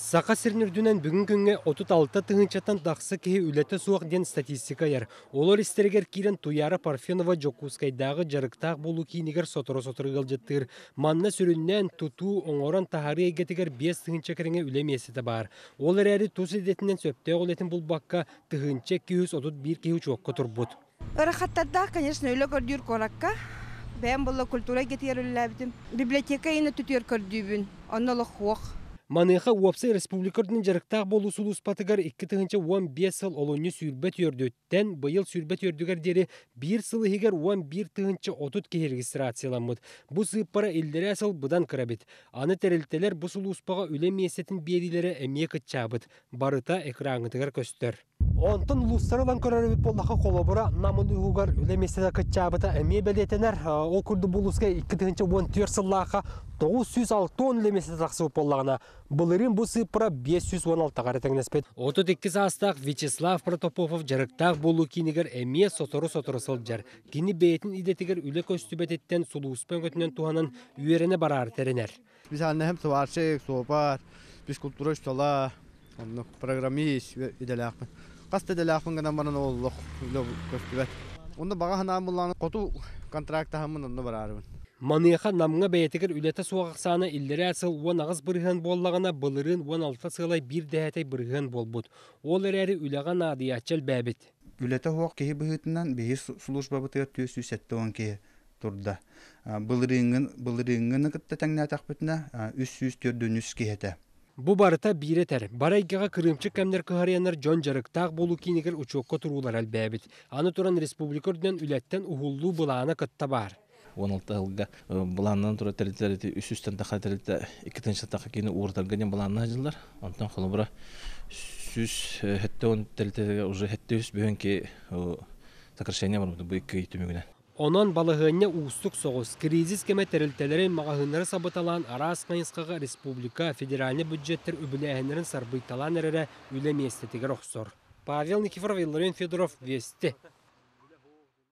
Сақа сірнірдінен бүгін күнге 36 тыңынчатан дақсы кеге үлеті суақ ден статистика ер. Олар істерігер кирен Туяра Парфенова Жокускайдағы жарықтақ болу кейінігер соторы-соторы ғылжеттігір. Манна сүріннен тұту оңоран тахары егетігер 5 тыңынча кіріңе үлемесеті бар. Олар әрі тұс едетінен сөпте олетін бұл баққа тыңынча 231 кеге чоққа тұрбұд. Ырахаттарда, конечно, үлі көрдүйір коракка. Бән бұл культура кетер үлләбдім. Библиотека ені түтер көрдүйбін. Онналы хуақ. Маныха уапсы республикардың жарықтақ болу сұлус патығар 2-15 сыл олуыны сүрбет өрдөттен бұйыл сүрбет өрдігер дері 1 сылы егер 11-30 ке регистрацияламыд. Бұ сыппара елдері асыл бұдан кірабет. Аны тәрілтелер бұ сұлуспаға үлем есетін берілері әме күтчабыд. Барыта экраңытығар көстер. Онтын ұлыстарылан көрәрібет боллаға қолабыра намын ұғығар үлеместі күтчабыда әме бәлетенер. Ол күрді бұлысқа 2-14 сыллаға 906 үлеместі тақсы боллағына. Бұлырын бұ сыпыра 516 ғаретіңнеспет. 32 астақ Вячеслав Протопопов жарықтақ болу кейінігер әме соторы-соторы сылджар. Кені бәйтін идетігер үлі көстібететтен сұлуыспен көтінен туғанын үйеріне барар тәрінер. Biz hem sıvarçık, soğupar, biz kultura üstala, programist idelakmı. Kast idelakmın gana bana olduk, öyle köstübet. Onda bağa hanım bulanı kotu kontrakta hamın onu bararım. Маныха намға бәйтігір үлеті соғақсаны иллері әсіл 10 ағыз бірген боллағына бұлырын 16 сылай бір дәйәтей бірген болбуд. Ол әрі үліған адиятчал бәбіт. Үлеті хоқ кейі бұғытынан бейі сұлуш бабытыға 470 кейі тұрды. Бұлырыңын күтті тәңіне тақпытына 300-400 кейеті. Бұ барыта биретер. Барайгаға кырымчы кәмдер көхарянар жон жарықтақ болу кейінігер ұчуққа тұрулар әлбәбіт. Аны тұран республикорден үлеттен ұғылу бұлағына күтті бар. 16 жылға бұланнан тұра тәрілтері үс-үстен тақы тәрілті 2-ші тақы кейіні уыртанғанен бұланна жылдар. Онтан қолы бұра сүз хетті он тәрілтері уже хетті үс бүйін ке сақыршайне бар бұл екі түмігіне. Онан балығыне ұстық соғыз, кризис кеме тәрілтелері мағағынары сабыталан арас қайынсқаға республика, федеральный бюджеттер үбілі сарбыйталан әрері үлем естетігер оқсор. Павел Никифоров, Илларин Федоров, Вести.